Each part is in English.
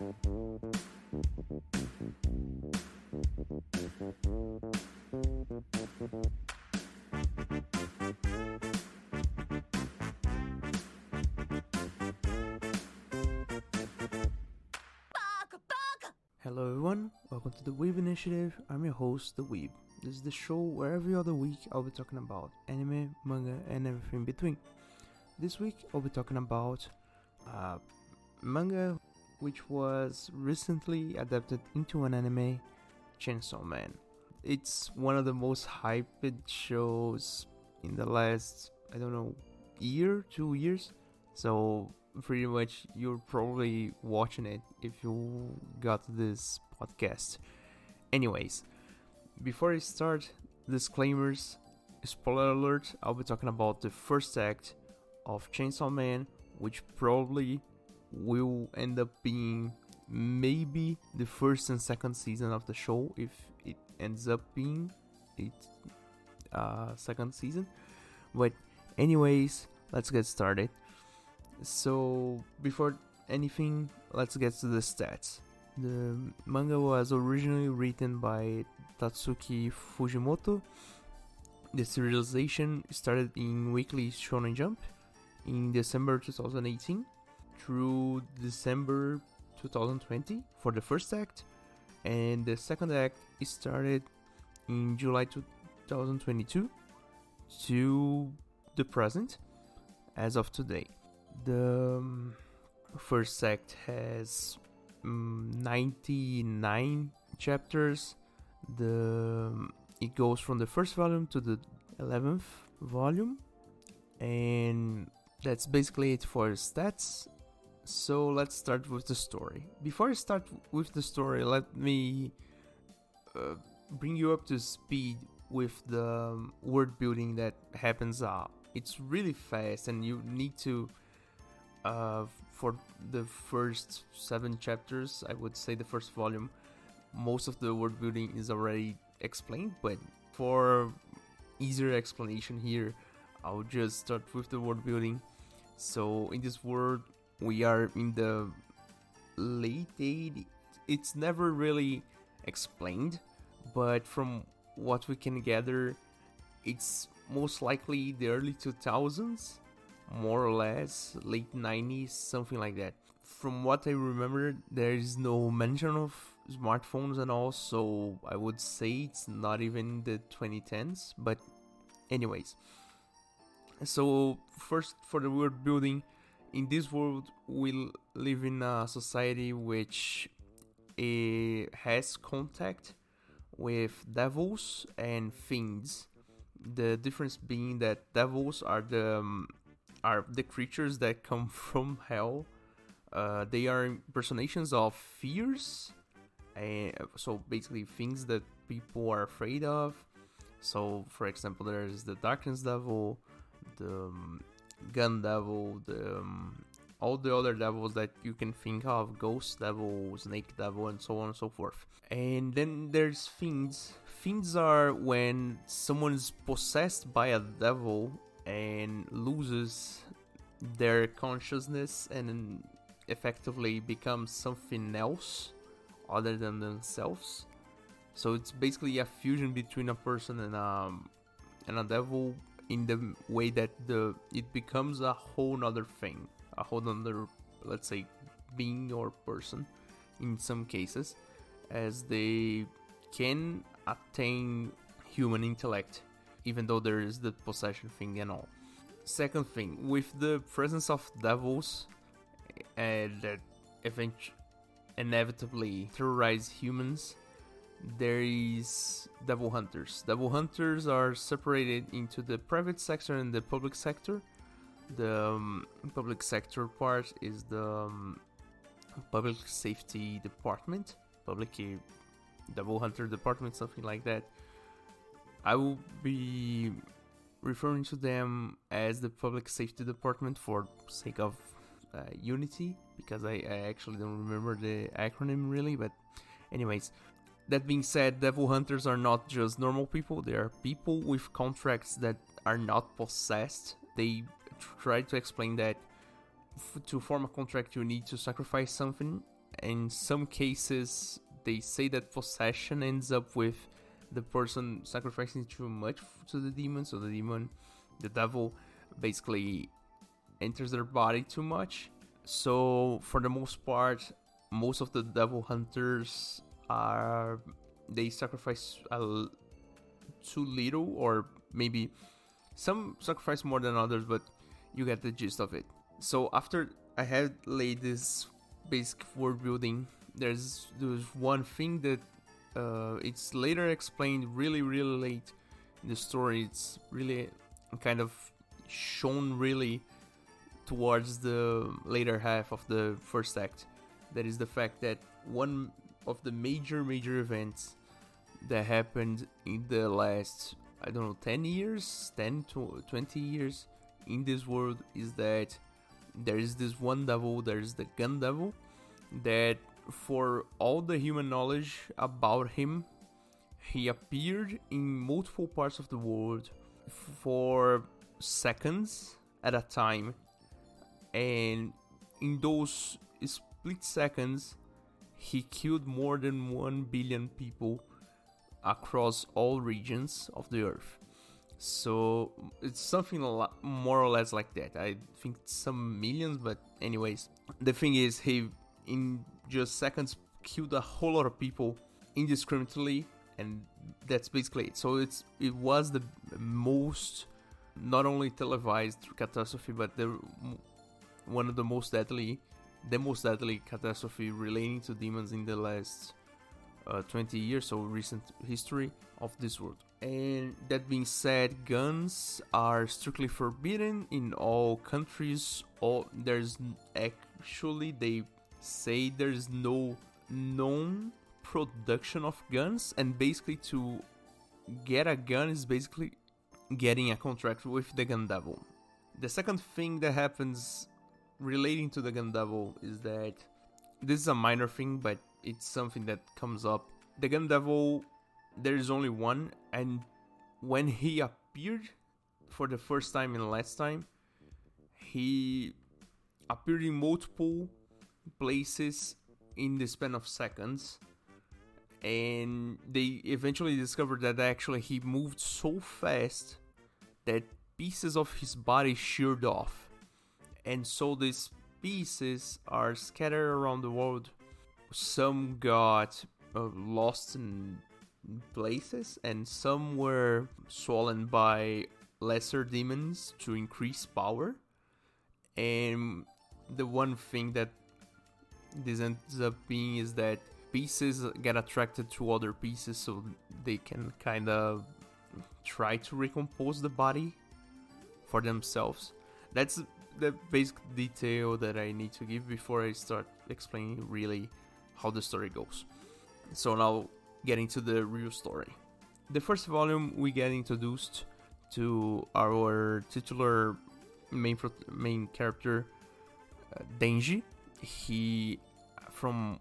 Hello everyone, welcome to the Weeb initiative. I'm your host, the Weeb. This is the show where every other week I'll be talking about anime, manga, and everything in between. This week I'll be talking about manga which was recently adapted into an anime, Chainsaw Man. It's one of the most hyped shows in the last, year, 2 years. So pretty much you're probably watching it if you got this podcast. Anyways, before I start, disclaimers, spoiler alert, I'll be talking about the first act of Chainsaw Man, which probably will end up being maybe the first and second season of the show if it ends up being its second season. But anyways, let's get started. So before anything, let's get to the stats. The manga was originally written by Tatsuki Fujimoto. The serialization started in Weekly Shonen Jump in December 2018 through December 2020 for the first act, and the second act started in July 2022 to the present as of today. The first act has 99 chapters. It goes from the first volume to the 11th volume, and that's basically it for stats. So let's start with the story. Before I start with the story, let me bring you up to speed with the world building that happens. It's really fast, and you need to for the first 7 chapters, I would say the first volume, most of the world building is already explained, but for easier explanation here, I'll just start with the world building. So in this world, we are in the late 80s. It's never really explained, but from what we can gather, it's most likely the early 2000s, more or less, late 90s, something like that. From what I remember, there is no mention of smartphones and all, so I would say it's not even the 2010s, but anyways. So first, for the world building, in this world we live in a society which has contact with devils and fiends. The difference being that devils are the creatures that come from hell. They are impersonations of fears, so basically things that people are afraid of. So for example, there's the darkness devil, the gun devil, all the other devils that you can think of, ghost devil, snake devil, and so on and so forth. And then there's fiends. Fiends are when someone is possessed by a devil and loses their consciousness and effectively becomes something else other than themselves. So it's basically a fusion between a person and a devil, in the way that it becomes a whole nother thing, a whole nother, let's say, being or person in some cases, as they can attain human intellect, even though there is the possession thing and all. Second thing, with the presence of devils that inevitably terrorize humans, there is devil hunters. Devil hunters are separated into the private sector and the public sector. The public sector part is the public safety department, public devil hunter department, something like that. I will be referring to them as the public safety department for sake of unity, because I actually don't remember the acronym really, but anyways. That being said, devil hunters are not just normal people, they are people with contracts that are not possessed. They try to explain that to form a contract you need to sacrifice something, In some cases, they say that possession ends up with the person sacrificing too much to the demon, so the devil, basically enters their body too much. So for the most part, most of the devil hunters they sacrifice too little, or maybe some sacrifice more than others, but you get the gist of it. So after I had laid this basic world building, there's one thing that it's later explained really late in the story. It's really kind of shown really towards the later half of the first act. That is the fact that one of the major events that happened in the last, I don't know, 10 to 20 years in this world is that there is this one devil, there's the gun devil, that for all the human knowledge about him, he appeared in multiple parts of the world for seconds at a time, and in those split seconds he killed more than 1 billion people across all regions of the earth. So it's something more or less like that. I think some millions, but anyways, the thing is, he in just seconds killed a whole lot of people indiscriminately, and that's basically it. So it was the most, not only televised catastrophe, but one of the most deadly catastrophe relating to demons in the last 20 years, so recent history of this world. And that being said, guns are strictly forbidden in all countries. There's actually, they say there's no known production of guns, and basically to get a gun is basically getting a contract with the gun devil. The second thing that happens relating to the gun devil is that this is a minor thing, but it's something that comes up. The gun devil, there is only one, and when he appeared for the first time and last time, he appeared in multiple places in the span of seconds, and they eventually discovered that actually he moved so fast that pieces of his body sheared off, and so these pieces are scattered around the world. Some got lost in places, and some were swollen by lesser demons to increase power. And the one thing that this ends up being is that pieces get attracted to other pieces, so they can kind of try to recompose the body for themselves. That's the basic detail that I need to give before I start explaining really how the story goes. So now getting to the real story. The first volume we get introduced to our titular main character, Denji. He, from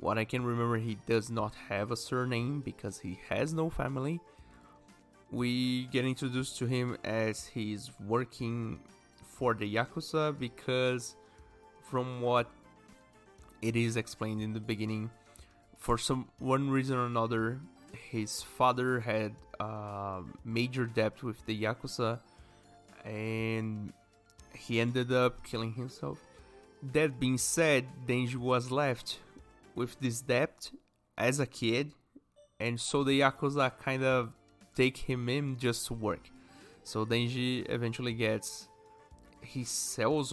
what I can remember, he does not have a surname because he has no family. We get introduced to him as he's working for the Yakuza because, from what it is explained in the beginning, for one reason or another, his father had major debt with the Yakuza, and he ended up killing himself. That being said, Denji was left with this debt as a kid, and so the Yakuza kind of take him in just to work. So Denji eventually he sells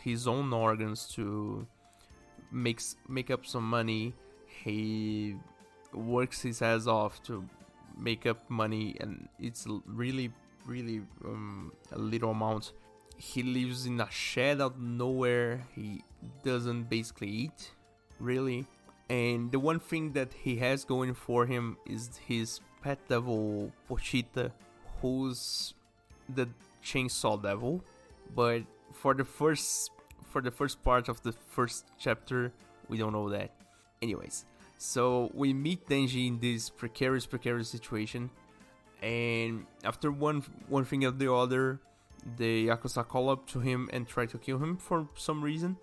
his own organs to make up some money. He works his ass off to make up money, and it's really a little amount. He lives in a shed out of nowhere. He doesn't basically eat, really. And the one thing that he has going for him is his pet devil, Pochita, who's the chainsaw devil. But for the first part of the first chapter, we don't know that. Anyways, so we meet Denji in this precarious situation, and after one thing or the other, the Yakuza call up to him and try to kill him for some reason.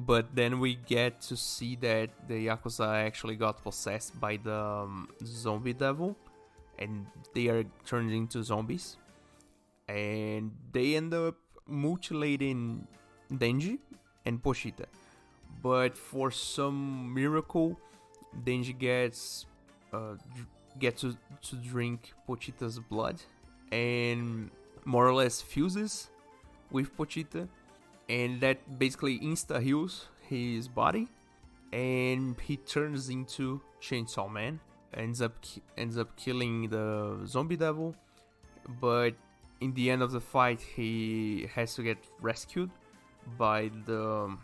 But then we get to see that the Yakuza actually got possessed by the zombie devil, and they are turned into zombies. And they end up mutilating Denji and Pochita. But for some miracle, Denji gets to drink Pochita's blood, and more or less fuses with Pochita, and that basically insta heals his body, and he turns into Chainsaw Man. Ends up killing the zombie devil, but in the end of the fight, he has to get rescued by the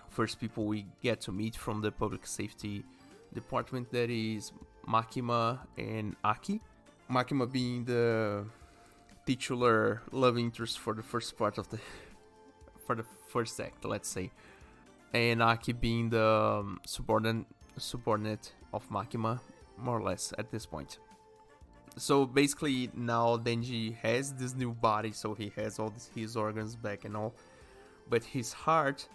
first people we get to meet from the public safety department, that is Makima and Aki. Makima being the titular love interest for the first part of the first act, let's say, and Aki being the subordinate of Makima, more or less at this point. So basically now Denji has this new body, so he has all his organs back and all, but his heart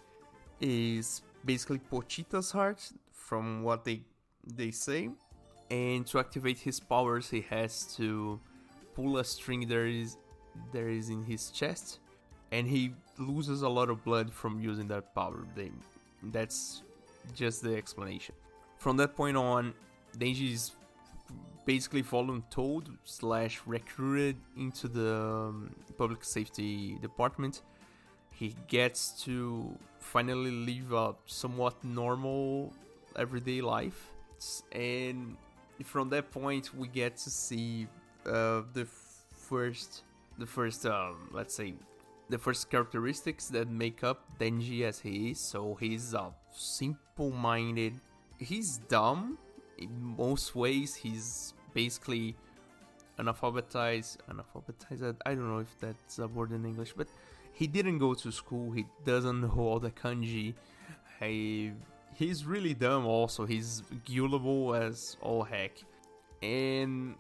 is basically Pochita's heart, from what they say. And to activate his powers, he has to pull a string there is in his chest, and he loses a lot of blood from using that power. That's just the explanation. From that point on, Denji is basically voluntold / recruited into the public safety department. He gets to finally live a somewhat normal everyday life, and from that point we get to see the first let's say the first characteristics that make up Denji as he is. So he's simple-minded, he's dumb in most ways, he's basically analphabetized, I don't know if that's a word in English, but he didn't go to school, he doesn't know all the kanji, he's really dumb also, he's gullible as all heck, and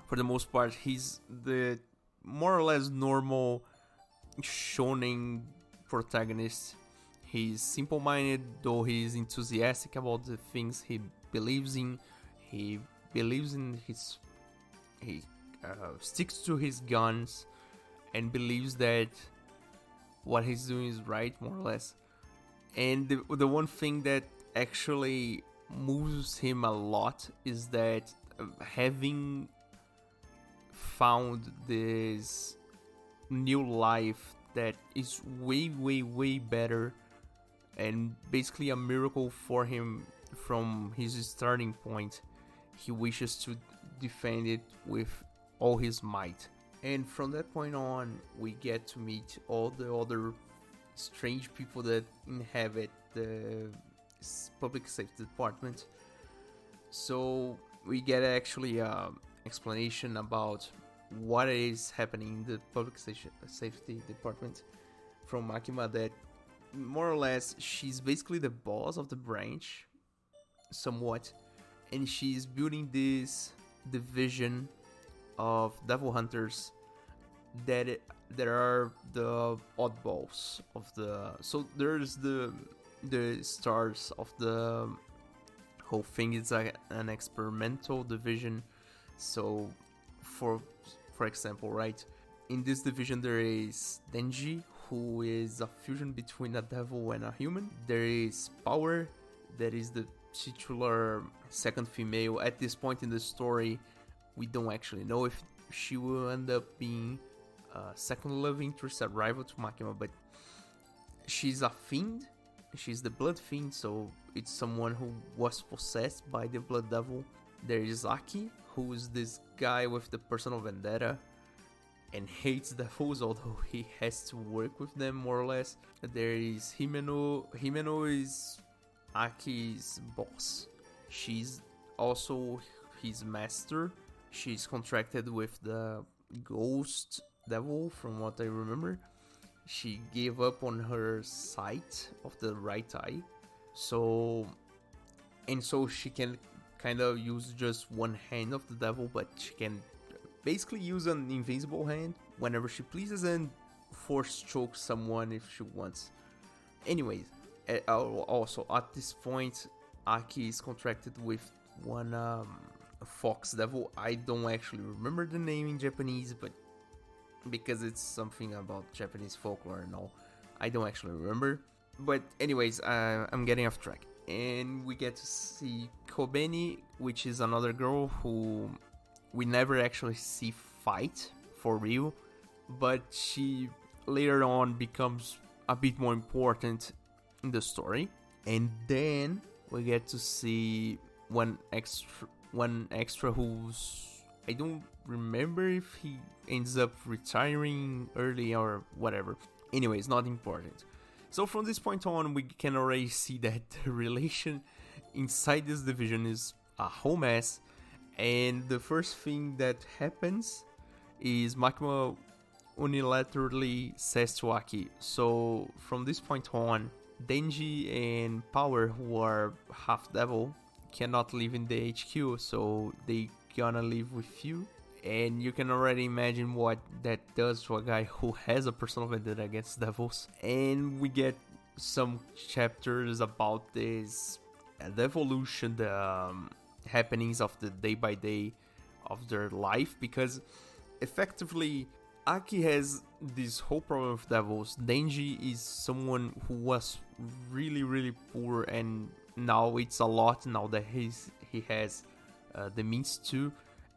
for the most part he's the more or less normal shonen protagonist. He's simple-minded, though he's enthusiastic about the things he believes in. He believes in his... He sticks to his guns and believes that what he's doing is right, more or less. And the one thing that actually moves him a lot is that having found this new life that is way, way, way better, and basically a miracle for him from his starting point, he wishes to defend it with all his might. And from that point on, we get to meet all the other strange people that inhabit the public safety department. So we get actually explanation about what is happening in the public safety department from Makima, that more or less she's basically the boss of the branch somewhat, and she's building this division of devil hunters that are the oddballs of the... So there's the stars of the whole thing. It's an experimental division. So for example, right, in this division there is Denji, who is a fusion between a devil and a human. There is Power, that is the titular second female. At this point in the story, we don't actually know if she will end up being a second love interest, a rival to Makima, but she's a fiend. She's the blood fiend, so it's someone who was possessed by the blood devil. There is Aki, who is this guy with the personal vendetta and hates devils, although he has to work with them more or less. There is Himeno. Himeno is Aki's boss. She's also his master. She's contracted with the ghost devil, from what I remember. She gave up on her sight of the right eye, so she can kind of use just one hand of the devil, but she can basically use an invisible hand whenever she pleases and force choke someone if she wants. Anyways, Also, at this point, Aki is contracted with one fox devil. I don't actually remember the name in Japanese, but because it's something about Japanese folklore and all, I don't actually remember. But anyways, I'm getting off track. And we get to see Kobeni, which is another girl who we never actually see fight for real, but she later on becomes a bit more important in the story. And then we get to see one extra who's, I don't remember if he ends up retiring early or whatever. Anyways, not important. So from this point on, we can already see that the relation inside this division is a whole mess. And the first thing that happens is Makima unilaterally says to Aki, so from this point on, Denji and Power, who are half devil, cannot live in the HQ, so they gonna live with you. And you can already imagine what that does to a guy who has a personal vendetta against devils. And we get some chapters about this, the evolution, the happenings of the day by day of their life, because effectively Aki has this whole problem of devils. Denji is someone who was really poor, and now it's a lot now that he has the means to.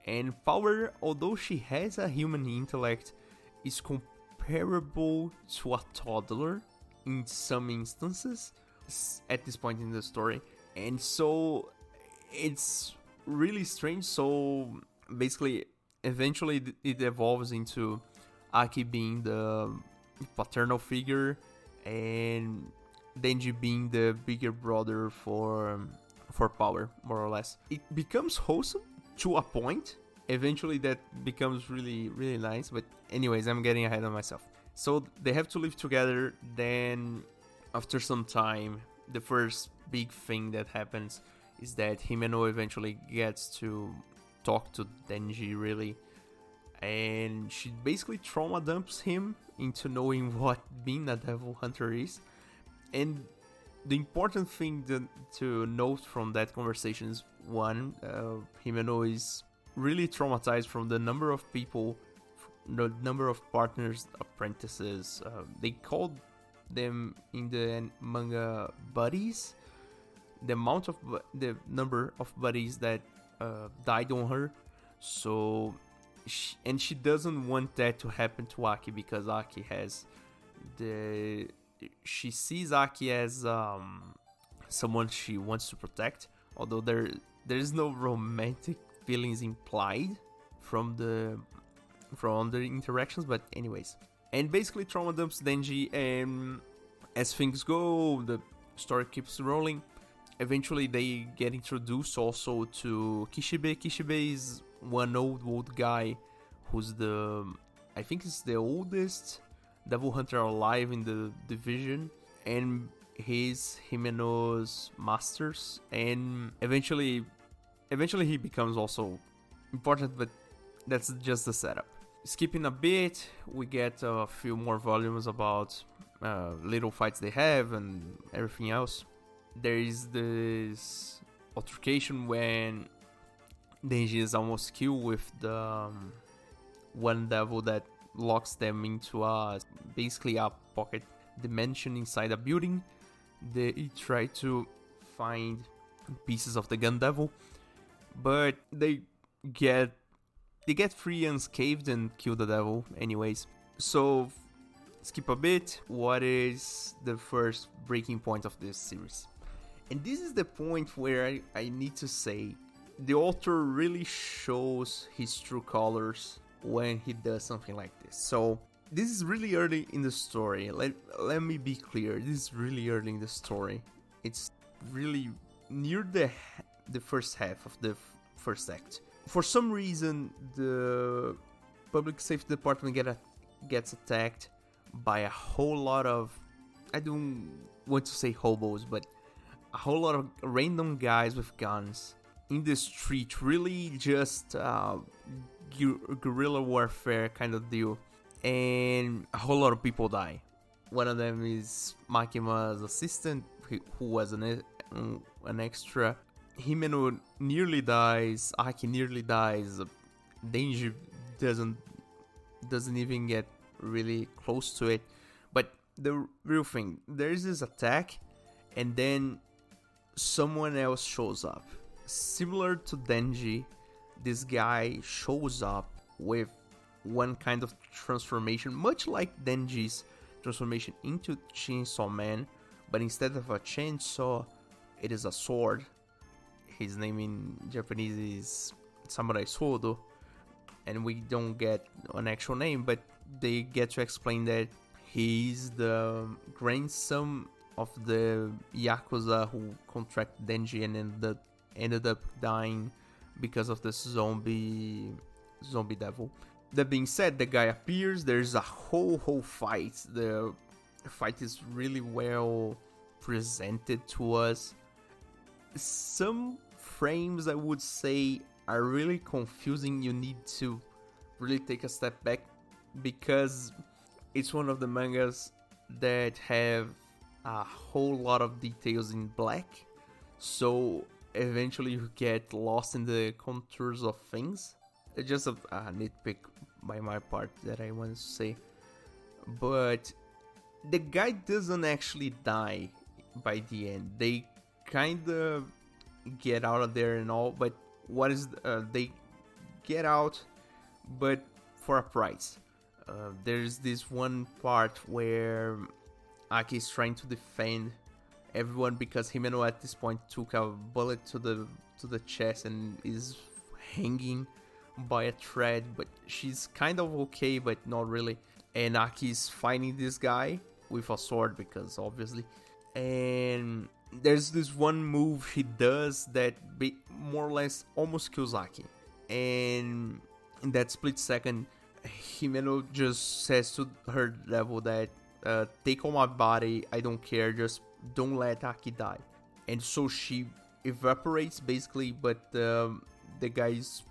And Power, although she has a human intellect, is comparable to a toddler in some instances at this point in the story. And so it's really strange. So basically, eventually it evolves into Aki being the paternal figure and Denji being the bigger brother for Power, more or less. It becomes wholesome to a point. Eventually that becomes really nice, but anyways, I'm getting ahead of myself. So they have to live together. Then after some time, the first big thing that happens is that Himeno eventually gets to talk to Denji, really, and she basically trauma dumps him into knowing what being a devil hunter is. And the important thing to note from that conversation is, one, Himeno is really traumatized from the number of people, the number of partners, apprentices. They called them in the manga buddies. The number of buddies that died on her. So, she doesn't want that to happen to Aki, because Aki has she sees Aki as someone she wants to protect, although there's no romantic feelings implied from the interactions, but anyways. And basically trauma dumps Denji, and as things go, the story keeps rolling. Eventually they get introduced also to Kishibe. Kishibe is one old guy who's I think it's the oldest devil hunter alive in the division, and he's Himeno's masters. And eventually he becomes also important, but that's just the setup. Skipping a bit, we get a few more volumes about little fights they have and everything else. There is this altercation when Denji is almost killed with the one devil that locks them into basically a pocket dimension inside a building. They try to find pieces of the gun devil, but they get free unscathed and kill the devil anyways. So skip a bit. What is the first breaking point of this series? And this is the point where I need to say the author really shows his true colors when he does something like this. So this is really early in the story. Let me be clear. This is really early in the story. It's really near the first half of the first act. For some reason, the public safety department gets attacked by a whole lot of, I don't want to say hobos, but a whole lot of random guys with guns in the street. Really just guerrilla warfare kind of deal. And a whole lot of people die. One of them is Makima's assistant. who was an extra. Himeno nearly dies, Aki nearly dies, Denji doesn't even get really close to it. But the real thing, there's this attack, and then someone else shows up. Similar to Denji, this guy shows up with one kind of transformation, much like Denji's transformation into Chainsaw Man, but instead of a chainsaw, it is a sword. His name in Japanese is Samurai Sodo, and we don't get an actual name, but they get to explain that he's the grandson of the Yakuza who contracted Denji and ended up dying because of the zombie devil. That being said, the guy appears, there's a whole fight. The fight is really well presented to us. Some frames, I would say, are really confusing. You need to really take a step back because it's one of the mangas that have a whole lot of details in black, so eventually you get lost in the contours of things. It's just a nitpick by my part that I want to say. But the guy doesn't actually die by the end. They kind of get out of there and all, but they get out, but for a price. There's this one part where Aki is trying to defend everyone because Himeno at this point took a bullet to the chest and is hanging by a thread, but she's kind of okay, but not really. And Aki is fighting this guy with a sword because obviously, and there's this one move he does that more or less almost kills Aki, and in that split second, Himeno just says to her devil that take all my body, I don't care, just don't let Aki die. And so she evaporates basically, but the guy's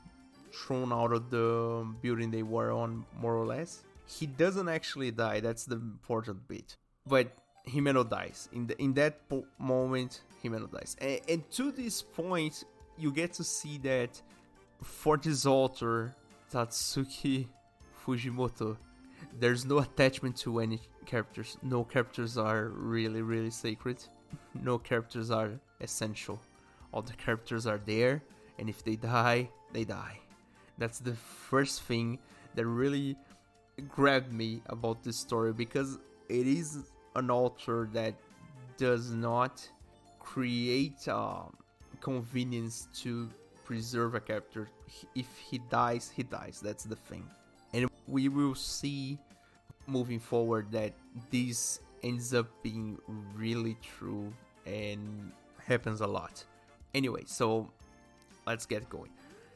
thrown out of the building they were on, more or less. He doesn't actually die, that's the important bit, but Himeno dies. In that moment, Himeno dies. And to this point, you get to see that for this author, Tatsuki Fujimoto, there's no attachment to any characters. No characters are really sacred. No characters are essential. All the characters are there, and if they die, they die. That's the first thing that really grabbed me about this story, because it is an author that does not create convenience to preserve a character. If he dies, he dies. That's the thing. And we will see moving forward that this ends up being really true and happens a lot. Anyway, so let's get going.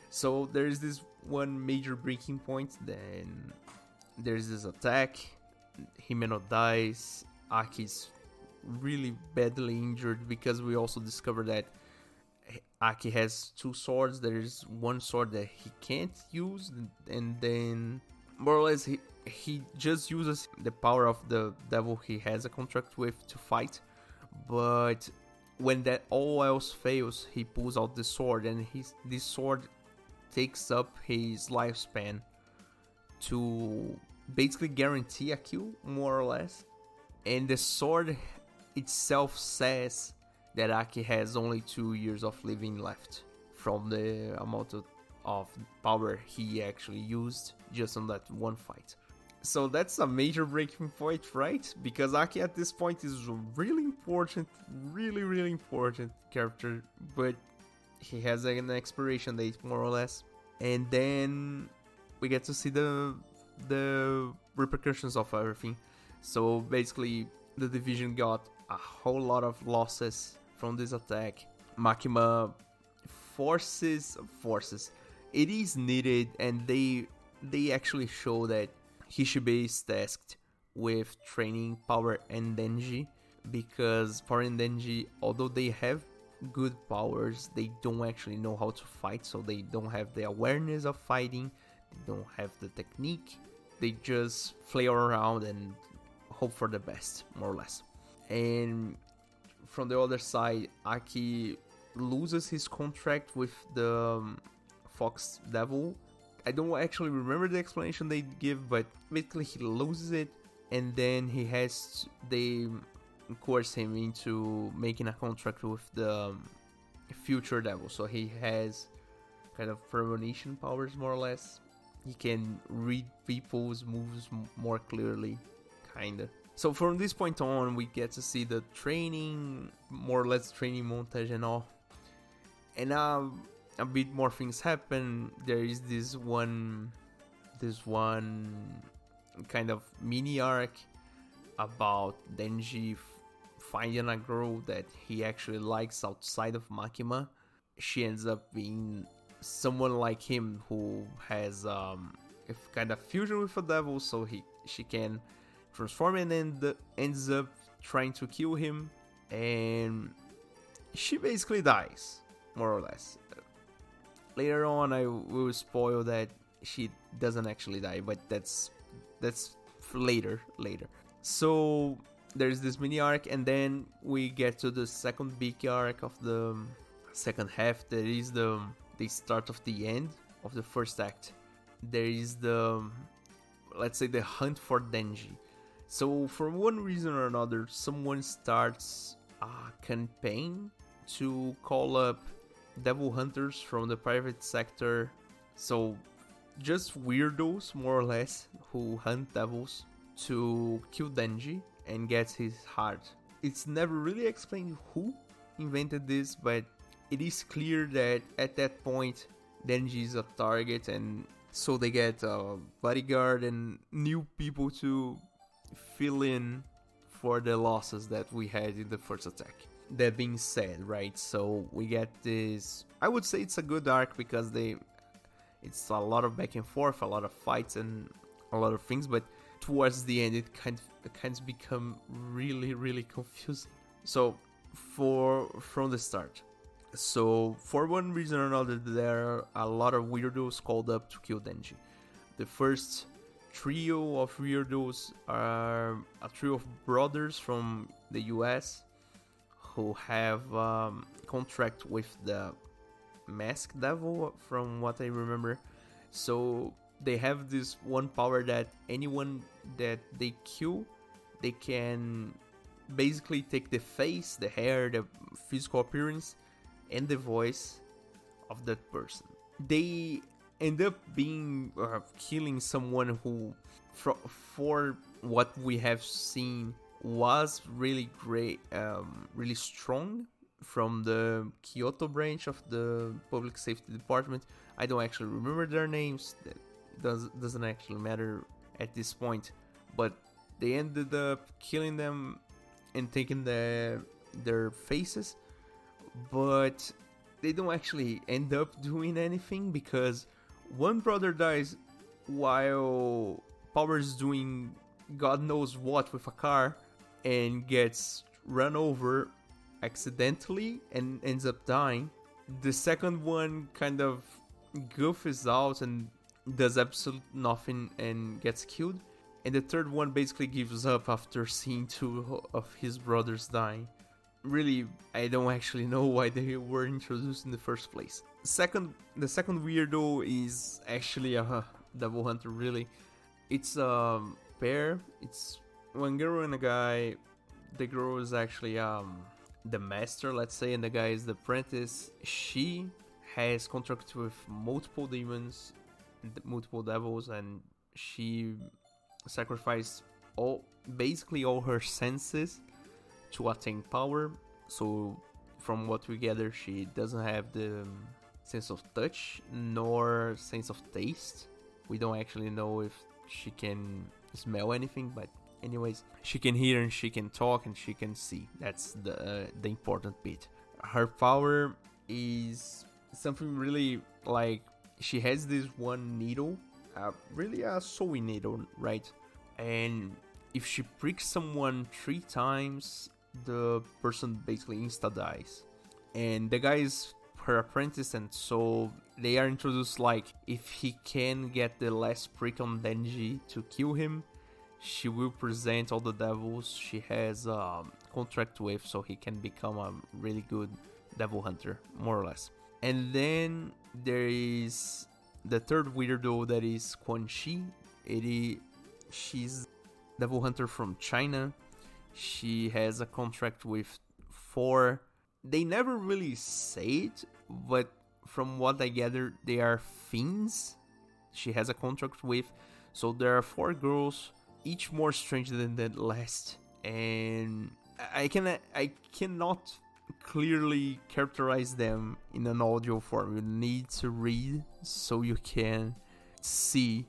So there's this one major breaking point, then there's this attack, Himeno dies, Aki's really badly injured because we also discover that Aki has two swords. There's one sword that he can't use, and then more or less he just uses the power of the devil he has a contract with to fight. But when that all else fails, he pulls out the sword, and this sword takes up his lifespan to basically guarantee a kill, more or less. And the sword itself says that Aki has only 2 years of living left from the amount of power he actually used just on that one fight. So that's a major breaking point, right? Because Aki at this point is a really important, really important character, but he has an expiration date, more or less. And then we get to see the repercussions of everything. So basically, the division got a whole lot of losses from this attack. Makima forces. It is needed, and they actually show that Hishibe is tasked with training Power and Denji, because Power and Denji, although they have good powers, they don't actually know how to fight, so they don't have the awareness of fighting, they don't have the technique, they just flail around and hope for the best, more or less. And from the other side, Aki loses his contract with the Fox Devil. I don't actually remember the explanation they give, but basically he loses it, and then they coerce him into making a contract with the future devil. So he has kind of premonition powers, more or less. He can read people's moves more clearly, kinda. So from this point on, we get to see the training, more or less training montage and all. And a bit more things happen. There is this one kind of mini arc about Denji finding a girl that he actually likes outside of Makima. She ends up being someone like him who has a kind of fusion with a devil, so she can transform and ends up trying to kill him, and she basically dies, more or less. Later on, I will spoil that she doesn't actually die, but that's later. So there's this mini arc, and then we get to the second big arc of the second half. That is the start of the end of the first act. There is let's say, the hunt for Denji. So for one reason or another, someone starts a campaign to call up devil hunters from the private sector. So just weirdos, more or less, who hunt devils to kill Denji and get his heart. It's never really explained who invented this, but it is clear that at that point Denji is a target, and so they get a bodyguard and new people to fill in for the losses that we had in the first attack. That being said, right, so we get this, I would say it's a good arc because it's a lot of back and forth, a lot of fights and a lot of things, but towards the end it kind of become really confusing. So from the start, so for one reason or another, there are a lot of weirdos called up to kill Denji. The first trio of weirdos are a trio of brothers from the US who have contract with the Masked Devil, from what I remember. So they have this one power that anyone that they kill, they can basically take the face, the hair, the physical appearance, and the voice of that person. They end up being killing someone who, for what we have seen, was really great, really strong, from the Kyoto branch of the Public Safety Department. I don't actually remember their names. That doesn't actually matter at this point. But they ended up killing them and taking their faces. But they don't actually end up doing anything, because one brother dies while Power's doing God knows what with a car and gets run over accidentally and ends up dying. The second one kind of goofs out and does absolutely nothing and gets killed. And the third one basically gives up after seeing two of his brothers dying. Really, I don't actually know why they were introduced in the first place. The second weirdo is actually a devil hunter, really. It's a pair. It's one girl and a guy. The girl is actually the master, let's say, and the guy is the apprentice. She has contract with multiple demons, multiple devils, and she sacrificed basically all her senses to attain power. So from what we gather, she doesn't have the sense of touch nor sense of taste. We don't actually know if she can smell anything, but anyways, she can hear and she can talk and she can see. That's the important bit. Her power is something really like, she has this one needle, really a sewing needle, right? And if she pricks someone 3 times, the person basically insta dies. And the guy is her apprentice, and so they are introduced like, if he can get the last prick on Denji to kill him, she will present all the devils she has contract with, so he can become a really good devil hunter, more or less. And then there is the third weirdo, that is Quan Chi. She's devil hunter from China. She has a contract with 4. They never really say it, but from what I gather, they are fiends she has a contract with. So there are 4 girls, each more strange than the last, and I cannot clearly characterize them in an audio form. You need to read so you can see,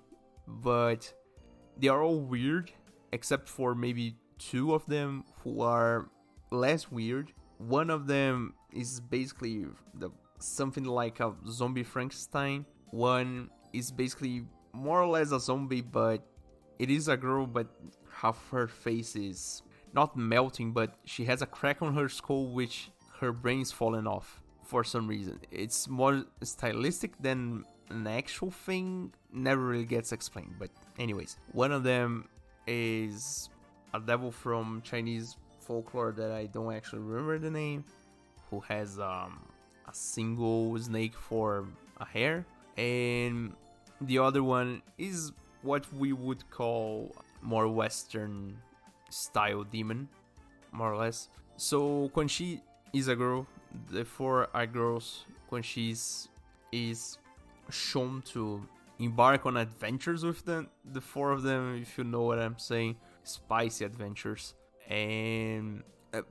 but they are all weird except for maybe 2 of them who are less weird. One of them is basically something like a zombie Frankenstein. One is basically more or less a zombie, but it is a girl, but half her face is not melting, but she has a crack on her skull, which her brain is falling off for some reason. It's more stylistic than an actual thing, never really gets explained. But anyways, one of them is a devil from Chinese folklore that I don't actually remember the name, who has a single snake for a hair, and the other one is what we would call more Western style demon, more or less. So Quan Chi is a girl, the 4 are girls. Quan Chi is shown to embark on adventures with the 4 of them, if you know what I'm saying, spicy adventures. And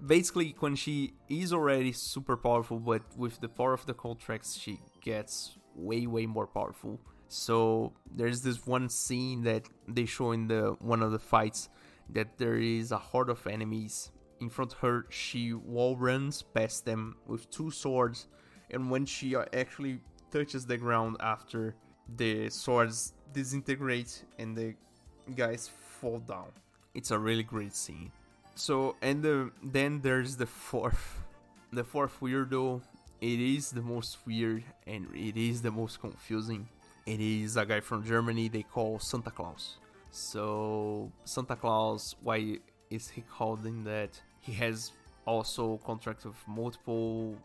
basically Quan Chi is already super powerful, but with the power of the contracts she gets way more powerful. So there's this one scene that they show in one of the fights, that there is a horde of enemies in front of her. She wall runs past them with 2 swords, and when she actually touches the ground after, the swords disintegrate and the guys fall down. It's a really great scene. So, and then there's the fourth weirdo. It is the most weird and it is the most confusing. It is a guy from Germany they call Santa Claus. So Santa Claus, why is he called in that? He has also contracts with multiple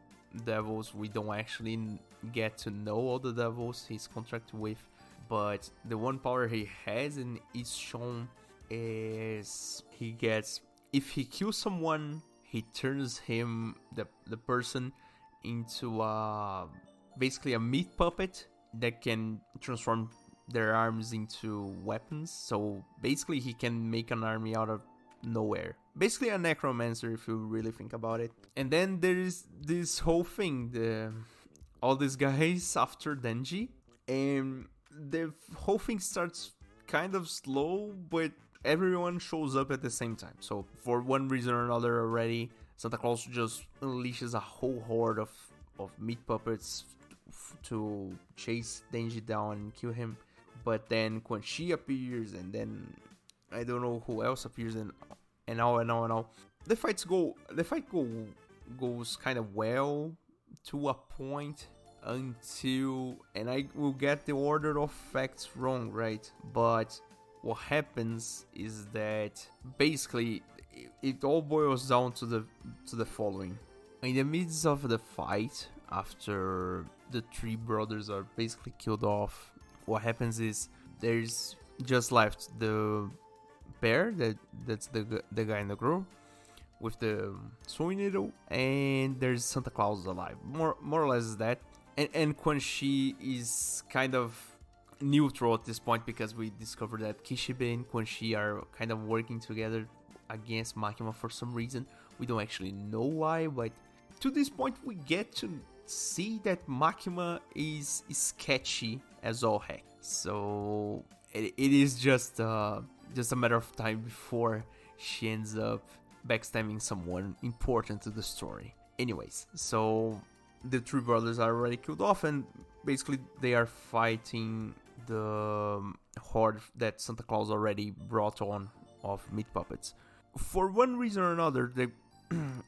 devils. We don't actually get to know all the devils he's contracted with, but the one power he has and is shown is he gets, if he kills someone, he turns him, the person, into basically a meat puppet that can transform their arms into weapons. So basically he can make an army out of nowhere. Basically a necromancer if you really think about it. And then there is this whole thing, all these guys after Denji, and the whole thing starts kind of slow, but everyone shows up at the same time. So for one reason or another already, Santa Claus just unleashes a whole horde of meat puppets to chase Denji down and kill him. But then Quan Chi appears, and then I don't know who else appears, and all. The fight goes kind of well to a point until, and I will get the order of facts wrong, right? But what happens is that basically it all boils down to the following. In the midst of the fight, after the 3 brothers are basically killed off, what happens is there's just left the pair, that's the guy and the girl with the sewing needle, and there's Santa Claus alive. More or less is that. And Quan Chi is kind of neutral at this point, because we discovered that Kishibe and Quan Chi are kind of working together against Makima for some reason. We don't actually know why, but to this point we get to see that Makima is sketchy as all heck. So it is just a matter of time before she ends up backstabbing someone important to the story. Anyways, so the 3 brothers are already killed off, and basically they are fighting the horde that Santa Claus already brought on of meat puppets. For one reason or another, the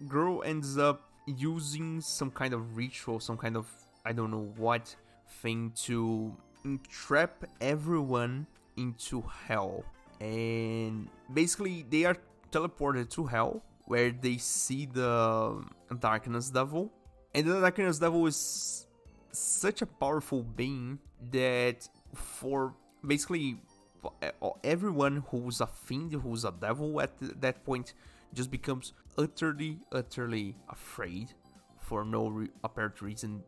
girl ends up using some kind of ritual, some kind of, I don't know what thing, to entrap everyone into hell. And basically they are teleported to hell where they see the Darkness Devil. And the Darkness Devil is such a powerful being that for basically everyone who's a fiend, who's a devil at that point, just becomes utterly afraid for no apparent reason,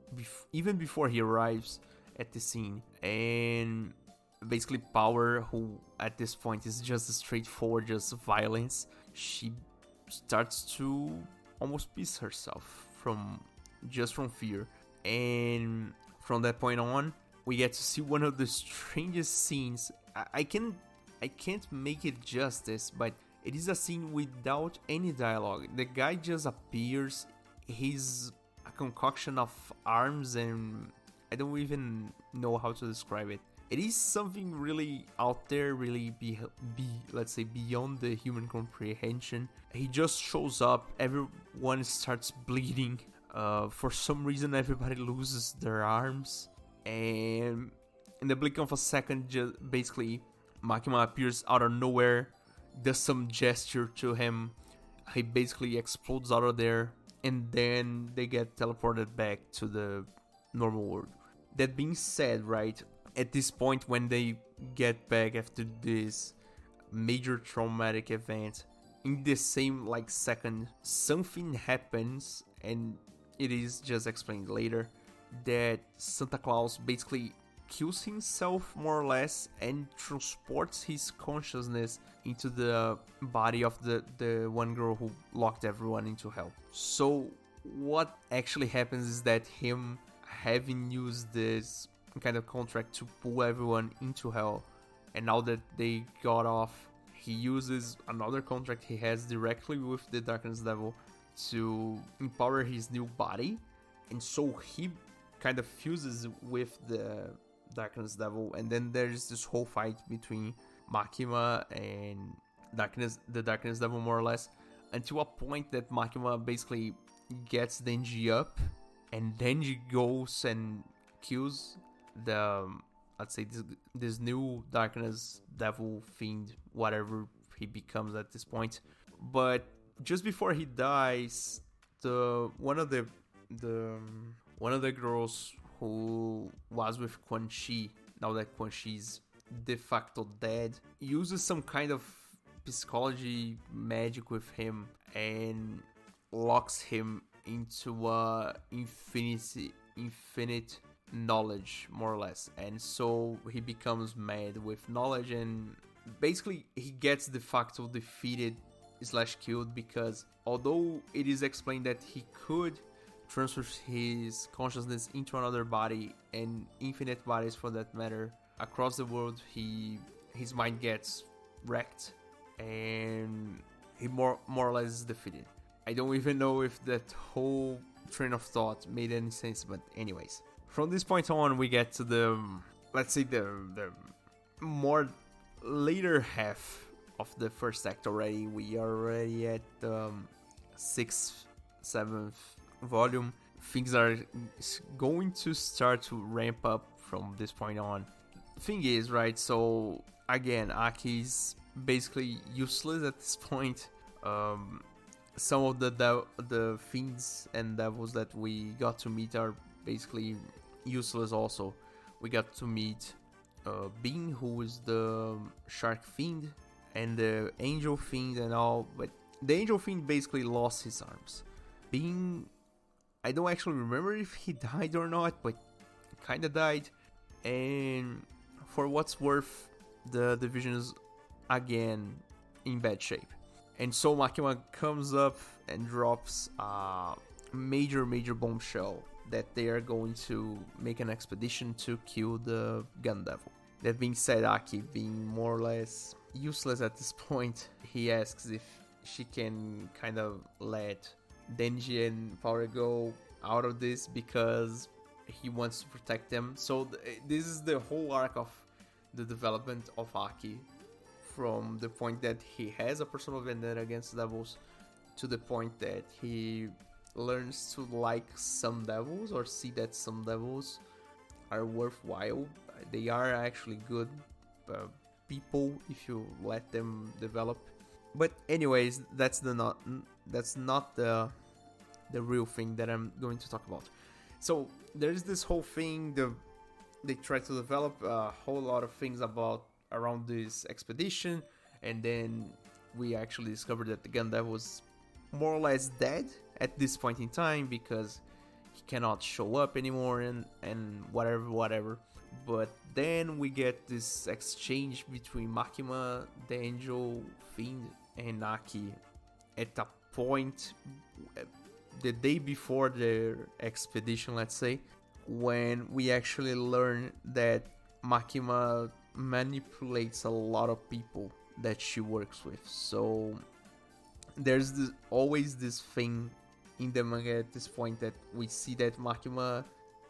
even before he arrives at the scene. And basically Power, who at this point is just straightforward, just violence, she starts to almost piss herself from fear. And from that point on, we get to see one of the strangest scenes. I can't make it justice, but it is a scene without any dialogue. The guy just appears. He's a concoction of arms, and I don't even know how to describe it. It is something really out there, really let's say beyond the human comprehension. He just shows up, everyone starts bleeding. For some reason, everybody loses their arms, and in the blink of a second, basically, Makima appears out of nowhere, does some gesture to him. He basically explodes out of there, and then they get teleported back to the normal world. That being said, right, at this point when they get back after this major traumatic event, in the same second, something happens, and it is just explained later that Santa Claus basically kills himself more or less and transports his consciousness into the body of the one girl who locked everyone into hell. So what actually happens is that him having used this kind of contract to pull everyone into hell, and now that they got off, he uses another contract he has directly with the Darkness Devil to empower his new body, and so he kind of fuses with the Darkness Devil, and then there's this whole fight between Makima and the Darkness Devil, more or less, until a point that Makima basically gets Denji up, and Denji goes and kills the, let's say, this new Darkness Devil fiend, whatever he becomes at this point. But just before he dies, one of the girls who was with Quan Chi, now that Quan Chi's de facto dead, uses some kind of psychology magic with him and locks him into infinite knowledge, more or less. And so he becomes mad with knowledge, and basically he gets de facto defeated / killed, because although it is explained that he could transfer his consciousness into another body, and infinite bodies for that matter, across the world, his mind gets wrecked and he more or less is defeated. I don't even know if that whole train of thought made any sense, but anyways, from this point on, we get to the, let's say, the more later half of the first act already. We are already at the 6th, 7th volume. Things are going to start to ramp up from this point on. Thing is, right, so again, Aki's basically useless at this point. Some of the fiends and devils that we got to meet are basically useless also. We got to meet Bean, who is the shark fiend, and the angel fiend and all, but the angel fiend basically lost his arms. Bean, I don't actually remember if he died or not, but kinda died. And for what's worth, the division is again in bad shape. And so Makima comes up and drops a major bombshell that they are going to make an expedition to kill the Gun Devil. That being said, Aki, being more or less useless at this point, he asks if she can kind of let Denji and Power go out of this because he wants to protect them. So this is the whole arc of the development of Aki, from the point that he has a personal vendetta against devils to the point that he learns to like some devils, or see that some devils are worthwhile. They are actually good people if you let them develop. But anyways, that's that's not the real thing that I'm going to talk about. So there's this whole thing. They try to develop a whole lot of things around this expedition, and then we actually discovered that the Gandalf was more or less dead at this point in time because he cannot show up anymore and whatever. But then we get this exchange between Makima, the Angel Fiend, and Aki at a point the day before the expedition, let's say, when we actually learn that Makima manipulates a lot of people that she works with. So there's always this thing in the manga at this point that we see that Makima,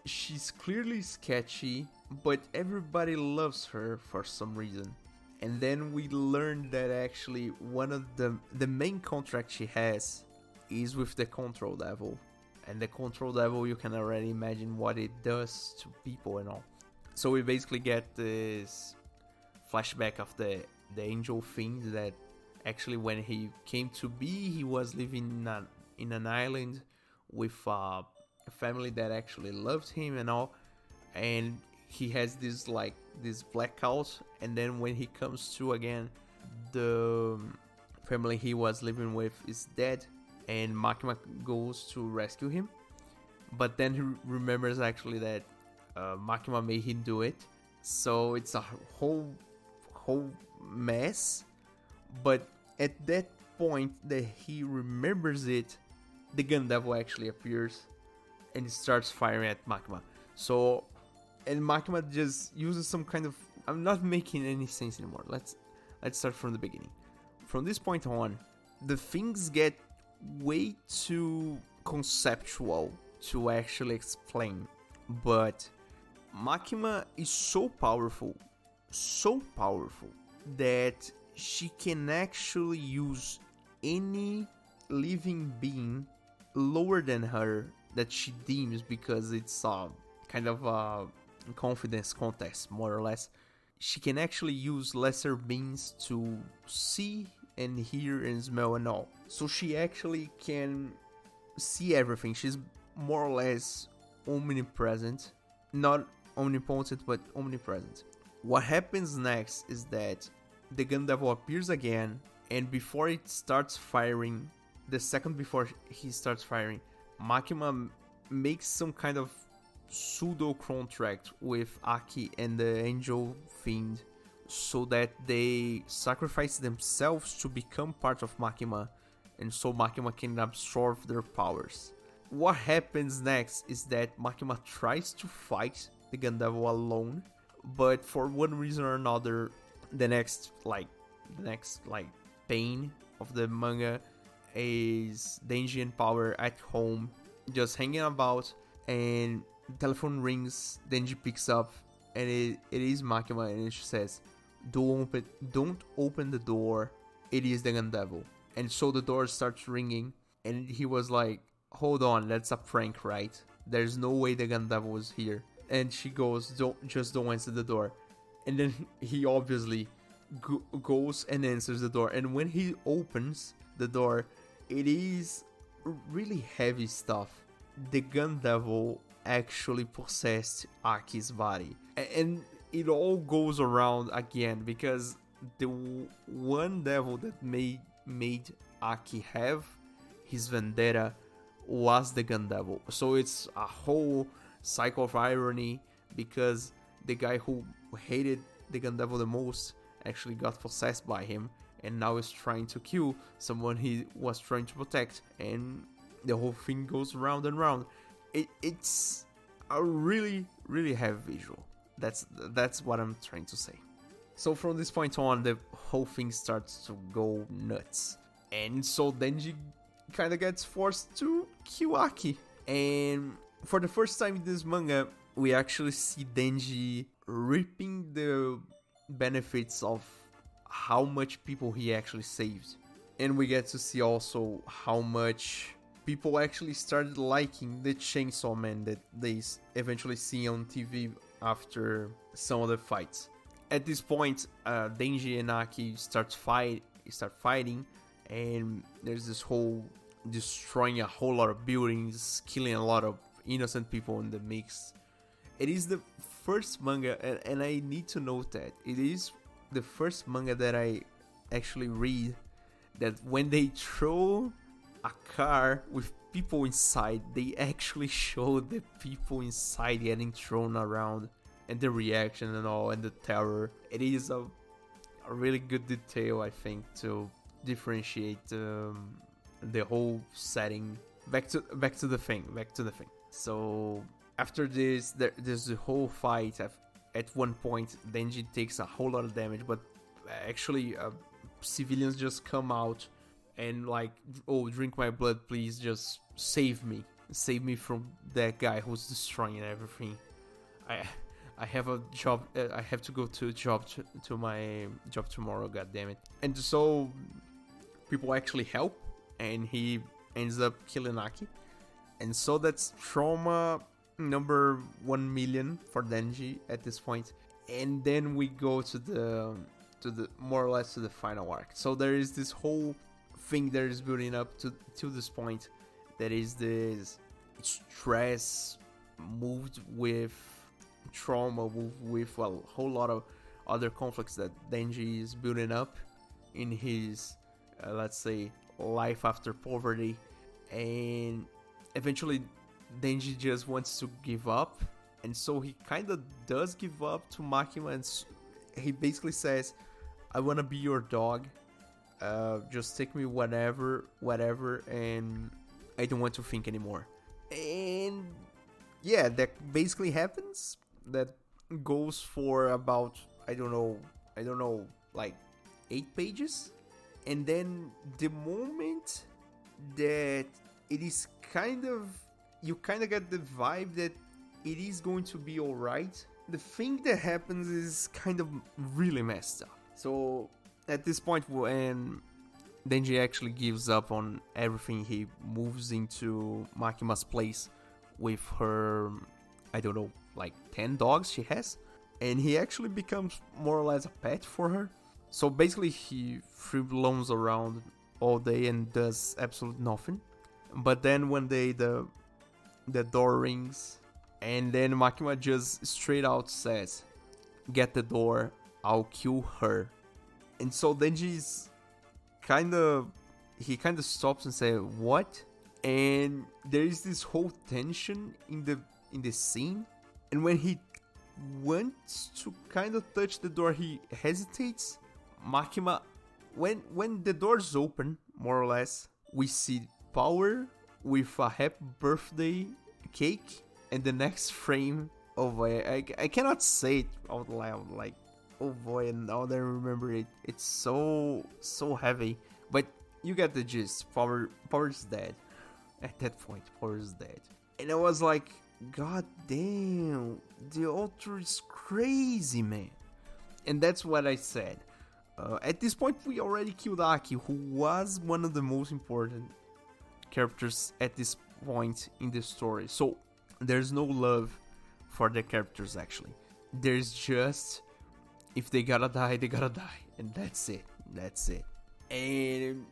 she's clearly sketchy, but everybody loves her for some reason. And then we learn that actually one of the main contract she has is with the Control Devil. And the Control Devil, you can already imagine what it does to people and all. So we basically get this flashback of the Angel Fiend that actually when he came to be, he was living in an island with a family that actually loved him and all. And he has this blackout, and then when he comes to again, the family he was living with is dead, and Makima goes to rescue him. But then he remembers actually that Makima made him do it, so it's a whole mess. But at that point that he remembers it, the Gun Devil actually appears and starts firing at Makima. So, and Makima just uses some kind of... I'm not making any sense anymore. Let's start from the beginning. From this point on, the things get way too conceptual to actually explain. But Makima is so powerful that she can actually use any living being lower than her that she deems, because it's kind of a confidence contest, more or less. She can actually use lesser beings to see and hear and smell and all. So she actually can see everything. She's more or less omnipresent. Not omnipotent, but omnipresent. What happens next is that the Gun Devil appears again, and before it starts firing, the second before he starts firing, Makima makes some kind of pseudo contract with Aki and the Angel Fiend so that they sacrifice themselves to become part of Makima, and so Makima can absorb their powers. What happens next is that Makima tries to fight the Gun Devil alone, but for one reason or another, the next pain of the manga is Denji and Power at home, just hanging about, and the telephone rings. Denji picks up, and it is Makima, and she says, "Don't open the door. It is the Gun Devil." And so the door starts ringing, and he was like, "Hold on, that's a prank, right? There's no way the Gun Devil is here." And she goes, "Don't answer the door." And then he obviously goes and answers the door. And when he opens the door, it is really heavy stuff. The Gun Devil actually possessed Aki's body. And it all goes around again, because the one devil that made Aki have his vendetta was the Gun Devil. So it's a whole cycle of irony, because the guy who hated the Gun Devil the most actually got possessed by him, and now is trying to kill someone he was trying to protect, and the whole thing goes round and round. It's a really, really heavy visual. That's what I'm trying to say. So from this point on, the whole thing starts to go nuts, and so Denji kind of gets forced to kill Aki. And for the first time in this manga, we actually see Denji reaping the benefits of how much people he actually saved. And we get to see also how much people actually started liking the Chainsaw Man that they eventually see on TV after some of the fights. At this point, Denji and Aki start fighting, and there's this whole destroying a whole lot of buildings, killing a lot of innocent people in the mix. It is the first manga, and I need to note that it is the first manga that I actually read that when they throw a car with people inside, they actually show the people inside getting thrown around and the reaction and all, and the terror. It is a really good detail, I think, to differentiate the whole setting. Back to the thing. So after this, there's the whole fight. At one point, Denji takes a whole lot of damage, but actually civilians just come out and like, oh, drink my blood, please, just save me from that guy who's destroying everything. I have a job. I have to go to my job tomorrow. God damn it! And so people actually help, and he ends up killing Aki. And so that's trauma number 1 million for Denji at this point. And then we go to the more or less to the final arc. So there is this whole thing that is building up to this point. That is this stress moved with trauma, moved with a whole lot of other conflicts that Denji is building up in his, let's say, life after poverty. And eventually Denji just wants to give up, and so he kind of does give up to Makima, and he basically says, I want to be your dog, just take me whatever, and I don't want to think anymore. And yeah, that basically happens. That goes for about, I don't know, like 8 pages. And then the moment that it is you kind of get the vibe that it is going to be alright, the thing that happens is kind of really messed up. So at this point, when Denji actually gives up on everything, he moves into Makima's place with her, I don't know, like 10 dogs she has, and he actually becomes more or less a pet for her. So basically he free roams around all day and does absolutely nothing. But then one day the door rings, and then Makima just straight out says, get the door, I'll kill her. And so Denji's he kind of stops and says, what? And there is this whole tension in the scene, and when he wants to kind of touch the door, he hesitates. Makima, when the doors open, more or less, we see Power with a happy birthday cake, and the next frame of I cannot say it out loud, like, oh boy, and now that I remember it, it's so heavy, but you get the gist. Power's dead. At that point, Power's dead. And I was like, god damn, the author is crazy, man. And that's what I said. At this point, we already killed Aki, who was one of the most important characters at this point in the story. So there's no love for the characters, actually. There's just, if they gotta die, they gotta die. And that's it. And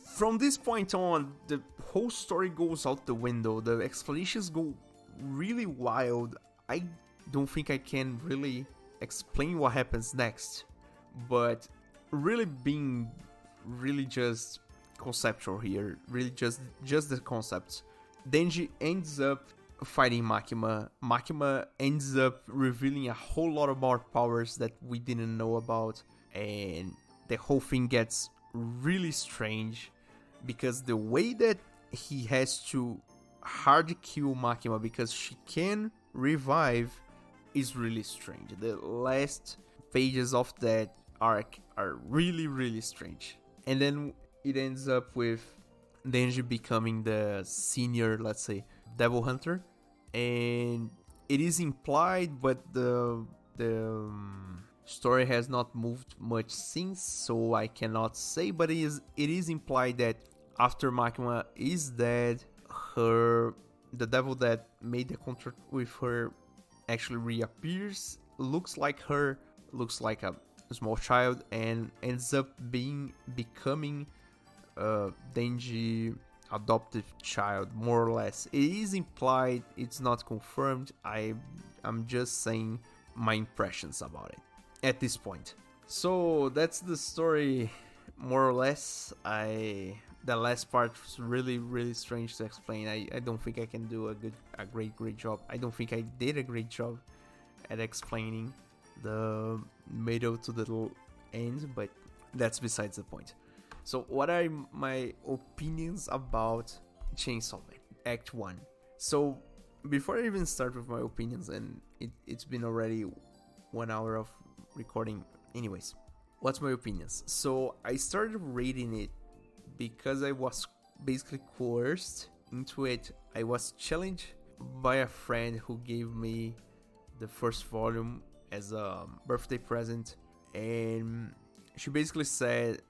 from this point on, the whole story goes out the window. The explanations go really wild. I don't think I can really explain what happens next, but really being really just conceptual here, really just the concepts. Denji ends up fighting Makima. Makima ends up revealing a whole lot of more powers that we didn't know about, and the whole thing gets really strange because the way that he has to hard kill Makima because she can revive is really strange. The last pages of that arc are really, really strange. And then it ends up with Denji becoming the senior, let's say, devil hunter. And it is implied, but the story has not moved much since, so I cannot say, but it is implied that after Makima is dead, the devil that made the contract with her actually reappears, looks like her, looks like a small child, and ends up becoming Denji adoptive child, more or less. It is implied, it's not confirmed. I'm just saying my impressions about it at this point. So that's the story, more or less. The last part was really strange to explain. I don't think I can do a great job. I don't think I did a great job at explaining the middle to the end, but that's besides the point. So what are my opinions about Chainsaw Man Act 1? So before I even start with my opinions, and it's been already 1 hour of recording anyways, what's my opinions? So I started reading it because I was basically coerced into it. I was challenged by a friend who gave me the first volume as a birthday present, and she basically said,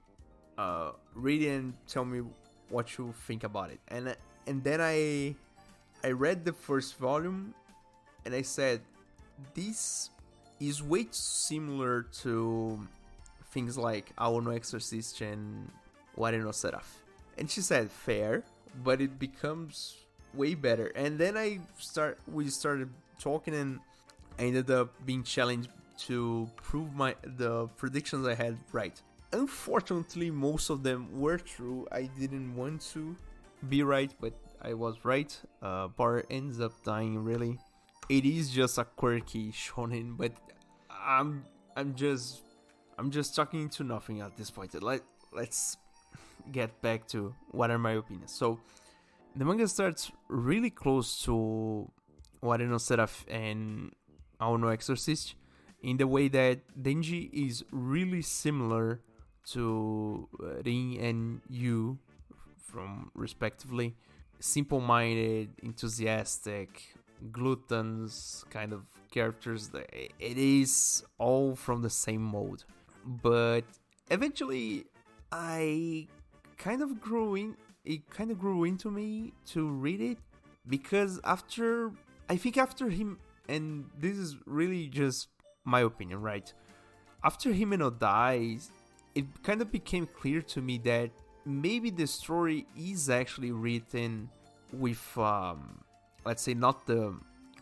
read it and tell me what you think about it. And then I read the first volume and I said, this is way too similar to things like Our No Exorcist and What I Know Seraph. And she said, fair, but it becomes way better. And then we started talking, and I ended up being challenged to prove the predictions I had right. Unfortunately, most of them were true. I didn't want to be right, but I was right. Bar ends up dying, really. It is just a quirky shonen, but I'm just talking to nothing at this point. Let's get back to what are my opinions. So the manga starts really close to What I Know Seraph and Our No Exorcist, in the way that Denji is really similar to Rin and Yu, from respectively simple-minded, enthusiastic, gluttons kind of characters. It is all from the same mode, but eventually it kind of grew into me to read it, because after him, and this is really just my opinion, right? After Himeno dies, it kind of became clear to me that maybe the story is actually written with, let's say, not the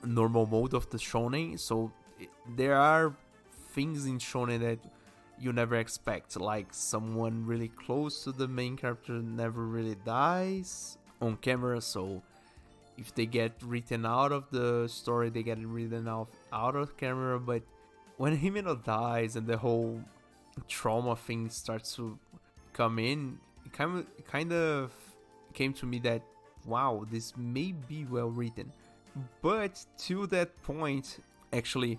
normal mode of the shonen. So there are things in shonen that you never expect, like someone really close to the main character never really dies on camera. So if they get written out of the story, they get written out of camera. But when Himeno dies and the whole trauma thing starts to come in, it kind of came to me that, wow, this may be well written. But to that point, actually,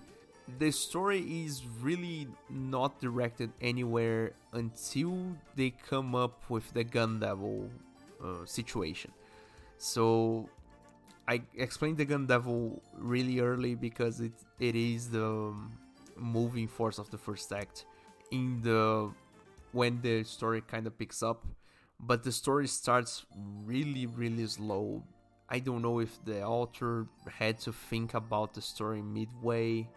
the story is really not directed anywhere until they come up with the Gun Devil situation. So I explained the Gun Devil really early because it is the moving force of the first act when the story kind of picks up, but the story starts really slow. I don't know if the author had to think about the story midway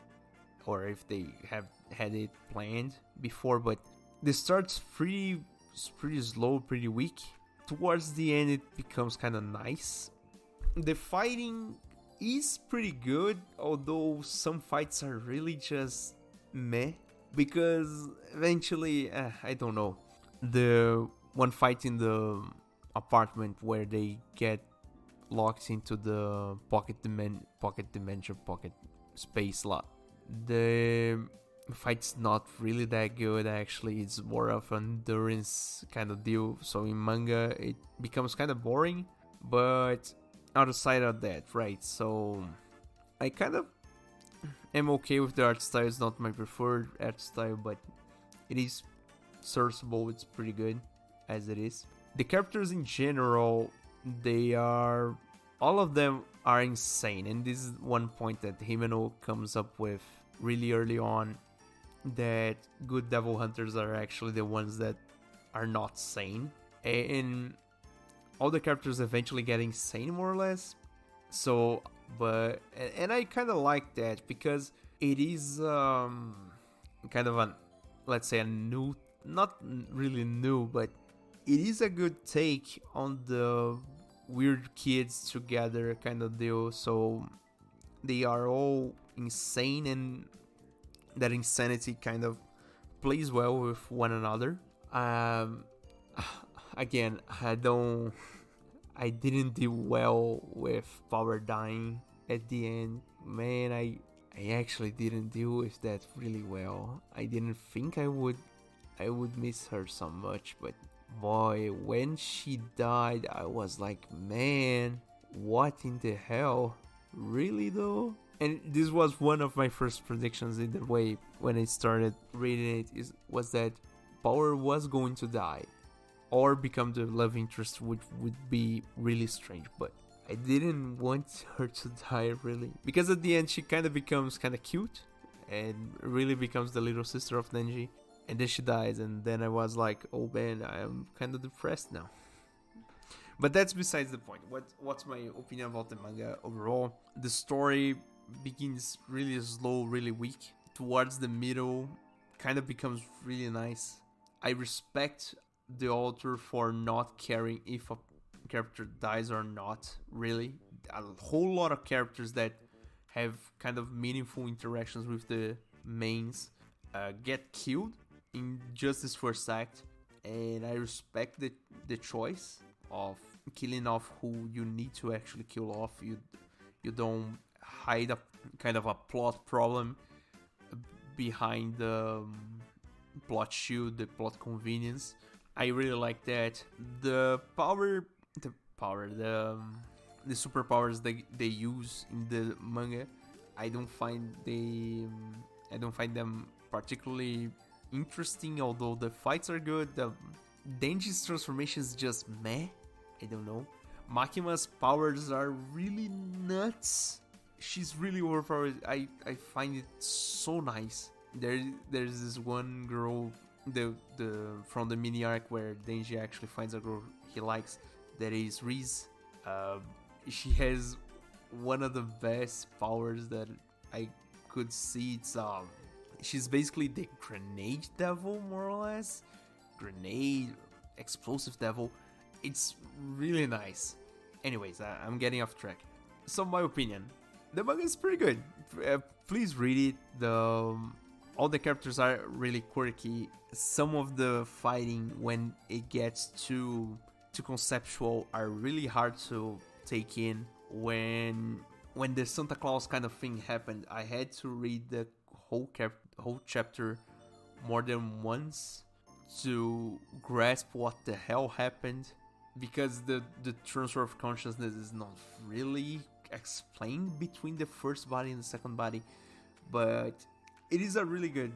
or if they have had it planned before, but this starts pretty slow, pretty weak. Towards the end, it becomes kind of nice. The fighting is pretty good, although some fights are really just meh, because eventually, I don't know. The one fight in the apartment where they get locked into the pocket space lot. The fight's not really that good, actually. It's more of an endurance kind of deal. So in manga, it becomes kind of boring. But outside of that, right? So I kind of am okay with the art style. It's not my preferred art style, but it is serviceable. It's pretty good as it is. The characters in general, all of them are insane, and this is one point that Himeno comes up with really early on, that good devil hunters are actually the ones that are not sane, and all the characters eventually get insane, more or less. So, and I kind of like that, because it is kind of let's say a new, not really new, but it is a good take on the weird kids together kind of deal. So they are all insane, and that insanity kind of plays well with one another. Again, I didn't do well with Power dying at the end. Man, I actually didn't deal with that really well. I didn't think I would miss her so much, but boy, when she died, I was like, man, what in the hell? Really though? And this was one of my first predictions in the way when I started reading it, was that Power was going to die or become the love interest, which would be really strange, but I didn't want her to die really, because at the end she kind of becomes kind of cute and really becomes the little sister of Denji, and then she dies, and then I was like, oh man, I am kind of depressed now. But that's besides the point. What's my opinion about the manga overall? The story begins really slow, really weak. Towards the middle, kind of becomes really nice. I respect the author for not caring if a character dies or not, really. A whole lot of characters that have kind of meaningful interactions with the mains get killed in just this first act, and I respect the choice of killing off who you need to actually kill off. You don't hide a kind of a plot problem behind the plot shield, the plot convenience. I really like that. The superpowers they use in the manga, I don't find them particularly interesting, although the fights are good. The Denji's transformation is just meh. I don't know. Makima's powers are really nuts. She's really overpowered. I find it so nice. There's this one girl, the from the mini arc where Denji actually finds a girl he likes, that is Riz. She has one of the best powers that I could see. She's basically the grenade devil, more or less. Grenade, explosive devil. It's really nice. Anyways, I'm getting off track. So my opinion, the manga is pretty good. Please read it. All the characters are really quirky. Some of the fighting, when it gets too conceptual, are really hard to take in. When the Santa Claus kind of thing happened, I had to read the whole chapter more than once to grasp what the hell happened, because the transfer of consciousness is not really explained between the first body and the second body. But it is a really good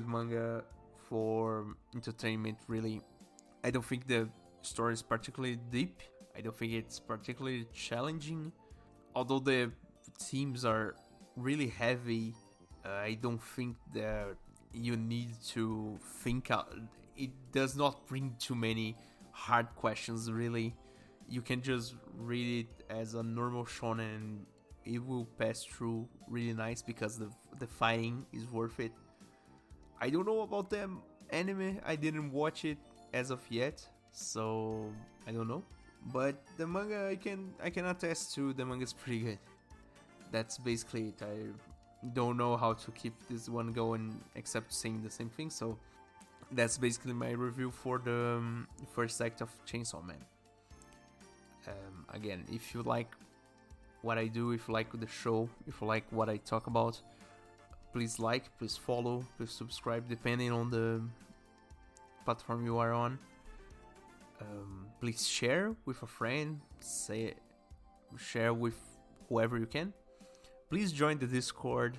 manga for entertainment, really. I don't think the story is particularly deep. I don't think it's particularly challenging. Although the themes are really heavy, I don't think that you need to think out. It does not bring too many hard questions, really. You can just read it as a normal shonen and it will pass through really nice, because the fighting is worth it. I don't know about the anime. I didn't watch it as of yet, so I don't know. But the manga, I can attest to, the manga is pretty good. That's basically it. I don't know how to keep this one going except saying the same thing. So that's basically my review for the first act of Chainsaw Man. Again, if you like what I do, if you like the show, if you like what I talk about, please please follow, please subscribe, depending on the platform you are on. Please share with a friend, share with whoever you can. Please join the Discord,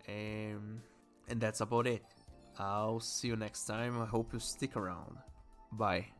and that's about it. I'll see you next time. I hope you stick around. Bye.